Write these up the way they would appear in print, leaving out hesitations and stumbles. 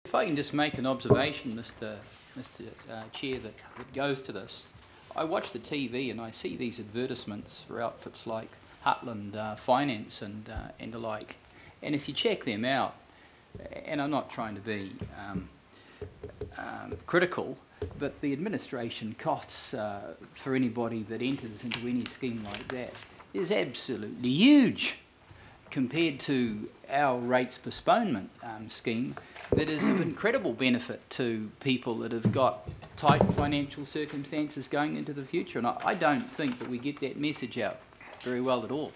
If I can just make an observation, Mr. Chair, that goes to this. I watch the TV and I see these advertisements for outfits like Heartland Finance and the like. And if you check them out, and I'm not trying to be critical, but the administration costs for anybody that enters into any scheme like that is absolutely huge compared to our rates postponement scheme that is of incredible benefit to people that have got tight financial circumstances going into the future. And I don't think that we get that message out very well at all.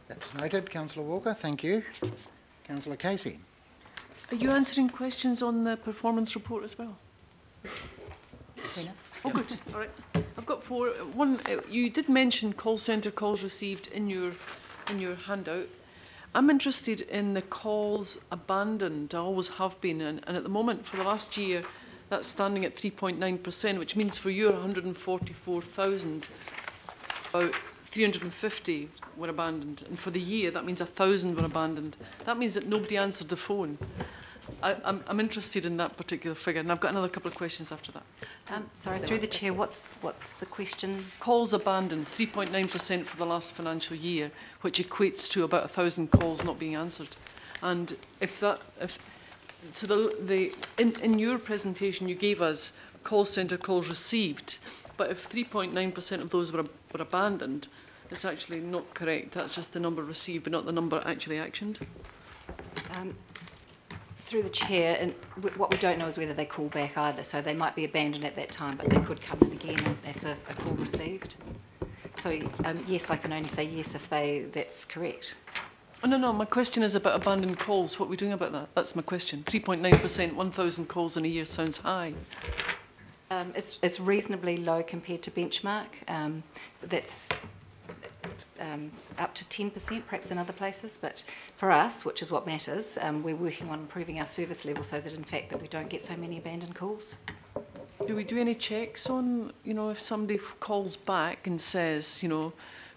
That's noted, Councillor Walker. Thank you. Councillor Casey. Are you answering questions on the performance report as well? Enough. Oh, good. All right. I've got four. One, you did mention call centre calls received in your handout. I'm interested in the calls abandoned. I always have been, and at the moment, for the last year, that's standing at 3.9%, which means for your 144,000, about 350 were abandoned, and for the year, that means 1,000 were abandoned. That means that nobody answered the phone. I'm interested in that particular figure, and I've got another couple of questions after that. Sorry, through the chair, what's the question? Calls abandoned, 3.9% for the last financial year, which equates to about 1,000 calls not being answered. And in your presentation, you gave us call centre calls received, but if 3.9% of those were abandoned, it's actually not correct. That's just the number received, but not the number actually actioned. Through the chair, and what we don't know is whether they call back either. So they might be abandoned at that time, but they could come in again as a call received. So yes, I can only say yes if that's correct. Oh, no, my question is about abandoned calls. What are we doing about that? That's my question. 3.9%, 1,000 calls in a year sounds high. It's reasonably low compared to benchmark. That's up to 10% perhaps in other places, but for us, which is what matters, we're working on improving our service level so that in fact that we don't get so many abandoned calls. Do we do any checks on, if somebody calls back and says,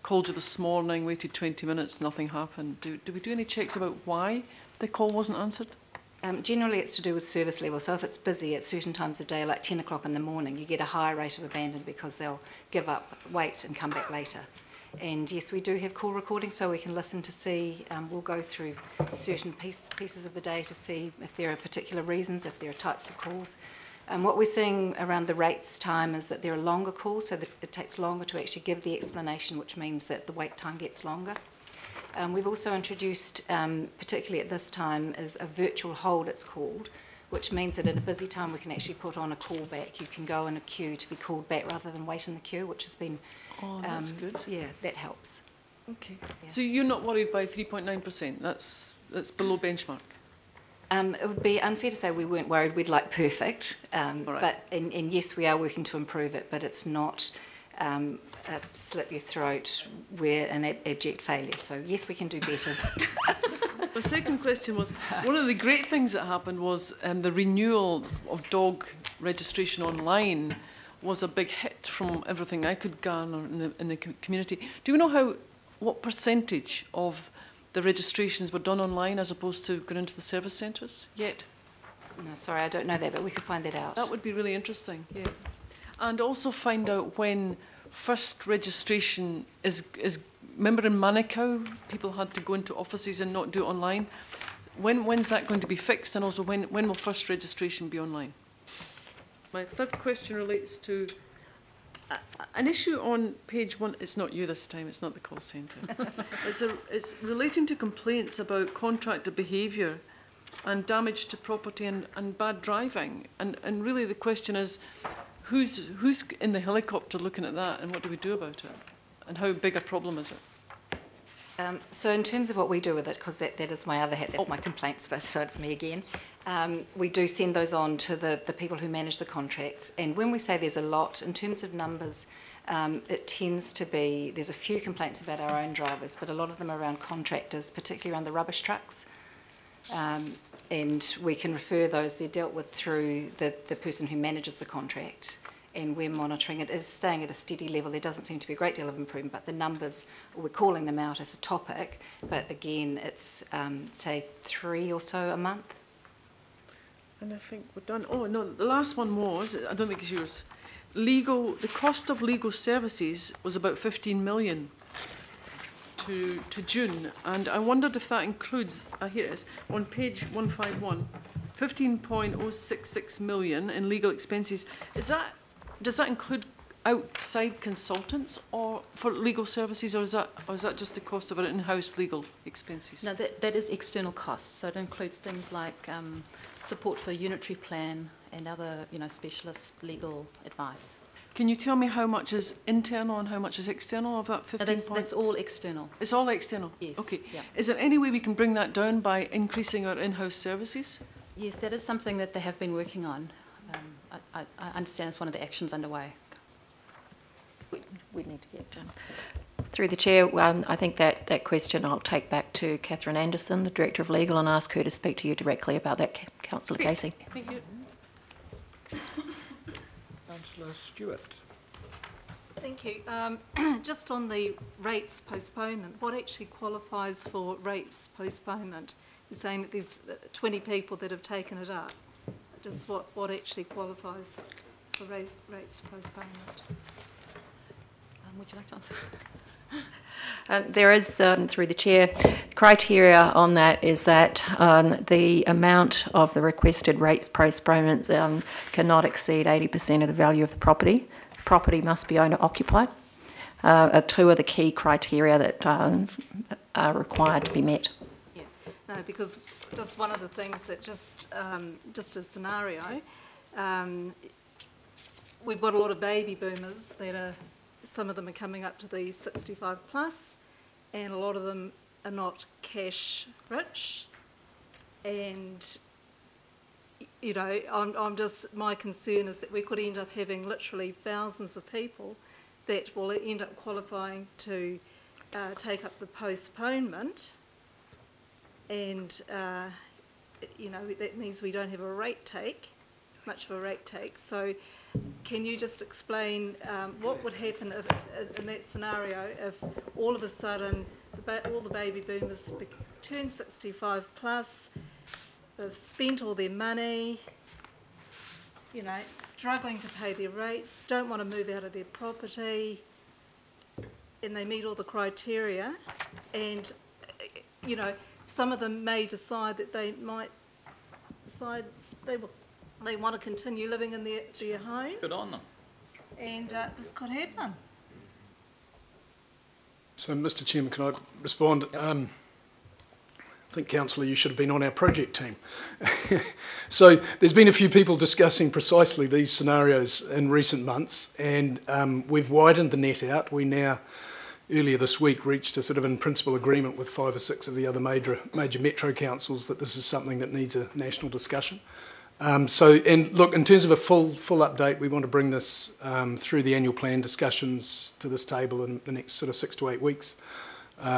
called you this morning, waited 20 minutes, nothing happened? Do we do any checks about why the call wasn't answered? Generally it's to do with service level, so if it's busy at certain times of day, like 10 o'clock in the morning, you get a higher rate of abandon because they'll give up, wait and come back later. And yes, we do have call recordings, so we can listen to see, we'll go through certain pieces of the day to see if there are particular reasons, if there are types of calls. What we're seeing around the rates time is that there are longer calls, so that it takes longer to actually give the explanation, which means that the wait time gets longer. We've also introduced, particularly at this time, is a virtual hold, it's called, which means that at a busy time we can actually put on a call back. You can go in a queue to be called back rather than wait in the queue, which has been... Oh, that's good. Yeah, that helps. Okay. Yeah. So you're not worried by 3.9%? That's below benchmark? It would be unfair to say we weren't worried. We'd like perfect. Right. But and yes, we are working to improve it, but it's not a slip your throat, we're an abject failure. So yes, we can do better. The second question was, one of the great things that happened was the renewal of dog registration online was a big hit from everything I could garner in the community. Do you know what percentage of the registrations were done online as opposed to going into the service centres yet? No, sorry, I don't know that, but we could find that out. That would be really interesting, yeah. And also find out when first registration is remember in Manukau, people had to go into offices and not do it online. When's that going to be fixed, and also when will first registration be online? My third question relates to an issue on page 1. It's not you this time, it's not the call centre. It's relating to complaints about contractor behaviour and damage to property and bad driving. And really the question is, who's in the helicopter looking at that, and what do we do about it? And how big a problem is it? So in terms of what we do with it, because that is my other hat, that's my complaints first, so it's me again. We do send those on to the people who manage the contracts, and when we say there's a lot, in terms of numbers, it tends to be, there's a few complaints about our own drivers, but a lot of them are around contractors, particularly around the rubbish trucks. And we can refer those, they're dealt with through the person who manages the contract, and we're monitoring it. It's staying at a steady level. There doesn't seem to be a great deal of improvement, but the numbers, we're calling them out as a topic, but again, it's say 3 or so a month. And I think we're done. Oh, no, the last one was, I don't think it's yours. The cost of legal services was about 15 million to June. And I wondered if that includes, here it is, on page 151, 15.066 million in legal expenses. Does that include outside consultants or for legal services, or is that just the cost of our in-house legal expenses? No, that is external costs. So it includes things like support for unitary plan and other, specialist legal advice. Can you tell me how much is internal and how much is external of that 15 That's all external. It's all external? Yes. Okay. Yeah. Is there any way we can bring that down by increasing our in-house services? Yes, that is something that they have been working on. I understand it's one of the actions underway. We need to get done. Through the Chair, I think that question I'll take back to Catherine Anderson, the Director of Legal, and ask her to speak to you directly about that, Councillor Casey. Thank you. Councillor Stewart. Thank you. Just on the rates postponement, what actually qualifies for rates postponement? You're saying that there's 20 people that have taken it up. Just what actually qualifies for rates postponement? Would you like to answer? There is, through the Chair, criteria on that is that the amount of the requested rates postponement cannot exceed 80% of the value of the property. Property must be owner-occupied. Two of the key criteria that are required to be met. Yeah, no, because just one of the things that just a scenario, we've got a lot of baby boomers that are, some of them are coming up to the 65 plus, and a lot of them are not cash rich. And, I'm just, my concern is that we could end up having literally thousands of people that will end up qualifying to take up the postponement. And, that means we don't have much of a rate take. So can you just explain what would happen in that scenario if all of a sudden all the baby boomers turn 65 plus, they've spent all their money, struggling to pay their rates, don't want to move out of their property, and they meet all the criteria, and some of them may decide that they might decide they want to continue living in their home. Good on them. And this could happen. So, Mr Chairman, can I respond? I think, Councillor, you should have been on our project team. So there's been a few people discussing precisely these scenarios in recent months, and we've widened the net out. We now, earlier this week, reached a sort of in principle agreement with 5 or 6 of the other major metro councils that this is something that needs a national discussion. And look, in terms of a full update, we want to bring this through the annual plan discussions to this table in the next sort of 6 to 8 weeks.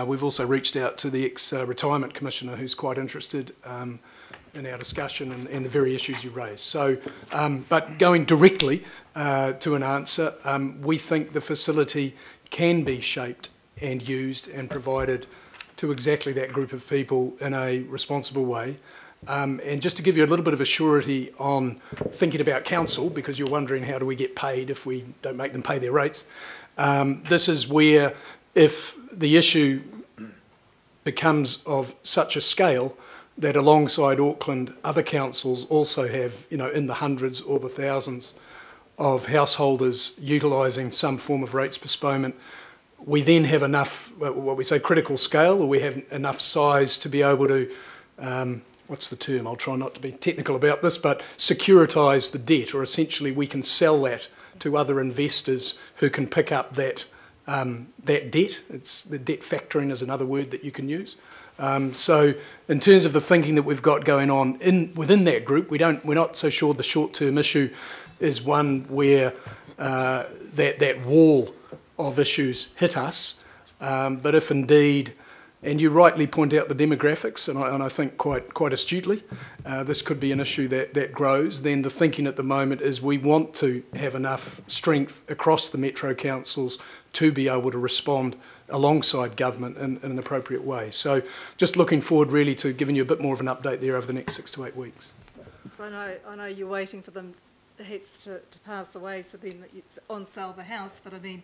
We've also reached out to the ex-retirement commissioner, who's quite interested in our discussion and the very issues you raised. So, but going directly to an answer, we think the facility can be shaped and used and provided to exactly that group of people in a responsible way. And just to give you a little bit of a surety on thinking about council, because you're wondering how do we get paid if we don't make them pay their rates, this is where, if the issue becomes of such a scale that alongside Auckland, other councils also have, in the hundreds or the thousands of householders utilising some form of rates postponement, we then have enough, what we say, critical scale, or we have enough size to be able to what's the term? I'll try not to be technical about this, but securitise the debt, or essentially we can sell that to other investors who can pick up that debt. The debt factoring is another word that you can use. So in terms of the thinking that we've got going on within that group, we're not so sure the short-term issue is one where that wall of issues hit us, but if indeed, and you rightly point out the demographics, and I think quite astutely, this could be an issue that grows, then the thinking at the moment is we want to have enough strength across the metro councils to be able to respond alongside government in an appropriate way. So just looking forward really to giving you a bit more of an update there over the next 6 to 8 weeks. I know you're waiting for them, the hets to pass away, so then it's on sale the house, but I mean,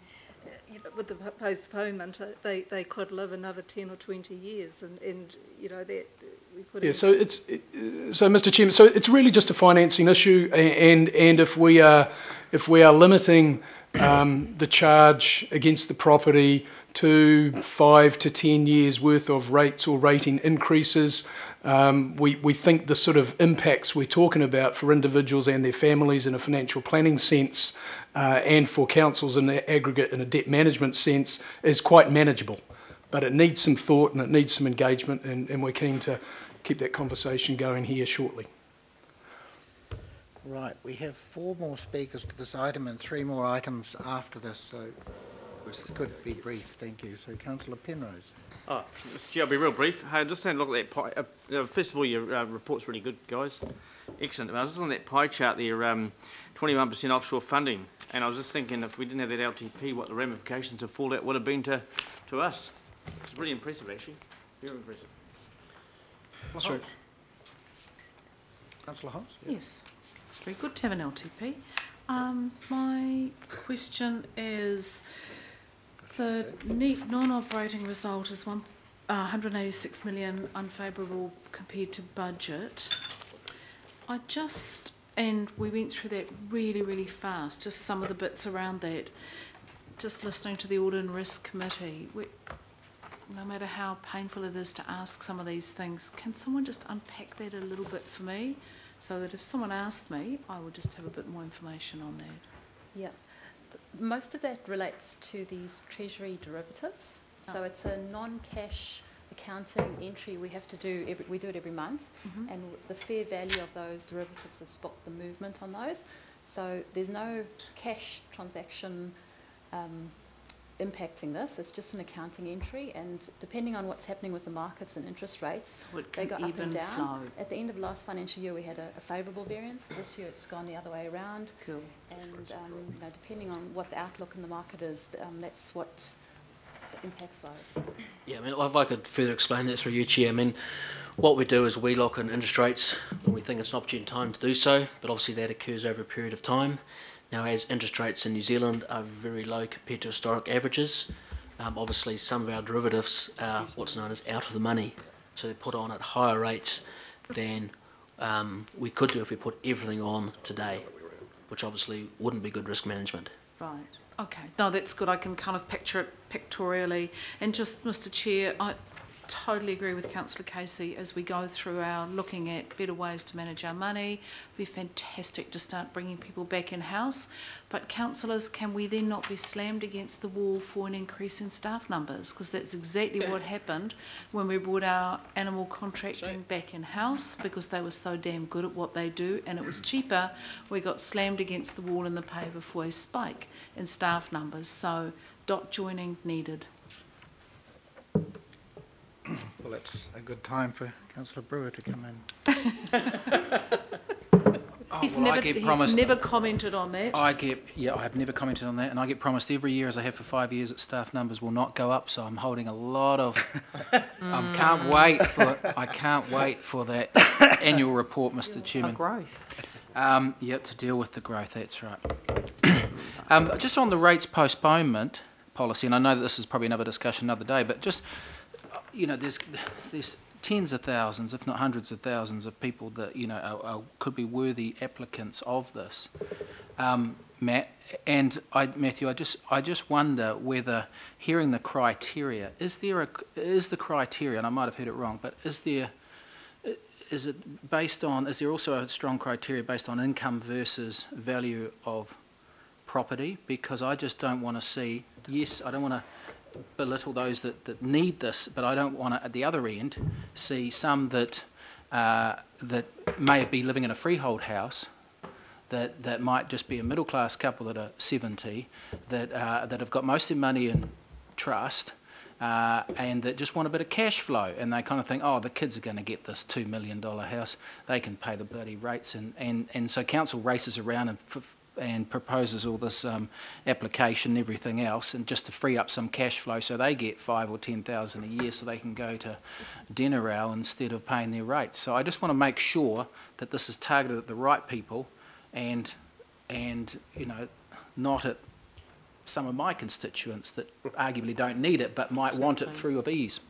you know, with the postponement, they could live another 10 or 20 years, and you know, that we put in... So so Mr. Chairman, so it's really just a financing issue, and if we are limiting the charge against the property to 5 to 10 years worth of rates or rating increases, we think the sort of impacts we're talking about for individuals and their families in a financial planning sense, and for councils in the aggregate in a debt management sense, is quite manageable. But it needs some thought and it needs some engagement, and we're keen to keep that conversation going here shortly. Right, we have 4 more speakers to this item and 3 more items after this, so it could be brief, thank you. So Councillor Penrose. Oh, Mr. Chair, I'll be real brief. Hey, just had a look at that pie. First of all, your report's really good, guys. Excellent. I was just on that pie chart there, 21% offshore funding, and I was just thinking if we didn't have that LTP, what the ramifications of fallout would have been to us. It's really impressive, actually. Very impressive. Sorry. Councillor Holmes? Yes, it's very good to have an LTP. My question is, the neat non-operating result is 186 million unfavourable compared to budget. And we went through that really, really fast, just some of the bits around that. Just listening to the Audit and Risk Committee, no matter how painful it is to ask some of these things, can someone just unpack that a little bit for me, so that if someone asked me, I would just have a bit more information on that? Yeah. Most of that relates to these treasury derivatives. So it's a non-cash accounting entry we have to do, we do it every month, and the fair value of those derivatives have spot the movement on those. So there's no cash transaction impacting this. It's just an accounting entry, and depending on what's happening with the markets and interest rates, So it they can go up and down. flow. At the end of last financial year, we had a favourable variance. This year, it's gone the other way around. Cool. And you know, depending on what the outlook in the market is, that's what impacts those. Yeah, I mean, if I could further explain that through you, Chair. I mean, what we do is we lock in interest rates when we think it's an opportune time to do so, but obviously that occurs over a period of time. Now, as interest rates in New Zealand are very low compared to historic averages, obviously some of our derivatives are what's known as out of the money, so they're put on at higher rates than we could do if we put everything on today, which obviously wouldn't be good risk management. Right. Okay. No, that's good. I can kind of picture it pictorially. And just, Mr. Chair, I totally agree with Councillor Casey as we go through our looking at better ways to manage our money. It'd be fantastic to start bringing people back in-house. But councillors, can we then not be slammed against the wall for an increase in staff numbers? Because that's exactly what happened when we brought our animal contracting back in-house, because they were so damn good at what they do and it was cheaper. We got slammed against the wall in the pay before a spike in staff numbers. So dot joining needed. Well, it's a good time for Councillor Brewer to come in. He's never commented on that. I have never commented on that, and I get promised every year, as I have for 5 years, that staff numbers will not go up. So I'm holding a lot of. I can't wait for that annual report, Mr. Chairman. Growth. Yep, to deal with the growth. That's right. Just on the rates postponement policy, and I know that this is probably another discussion another day, but just there's tens of thousands, if not hundreds of thousands, of people that could be worthy applicants of this, Matt. And Matthew, I just wonder whether, hearing the criteria, is the criteria, and I might have heard it wrong, but is there also a strong criteria based on income versus value of property? Because I just don't want to see. Yes, I don't want to belittle those that need this, but I don't want to, at the other end, see some that may be living in a freehold house, that might just be a middle class couple that are 70, that have got most of their money in trust, and that just want a bit of cash flow, and they kind of think, oh, the kids are going to get this $2 million house, they can pay the bloody rates, and so council races around and and proposes all this application and everything else, and just to free up some cash flow so they get 5,000 or 10,000 a year so they can go to dinner hour instead of paying their rates. So I just want to make sure that this is targeted at the right people and you know, not at some of my constituents that arguably don't need it but might want it through of ease.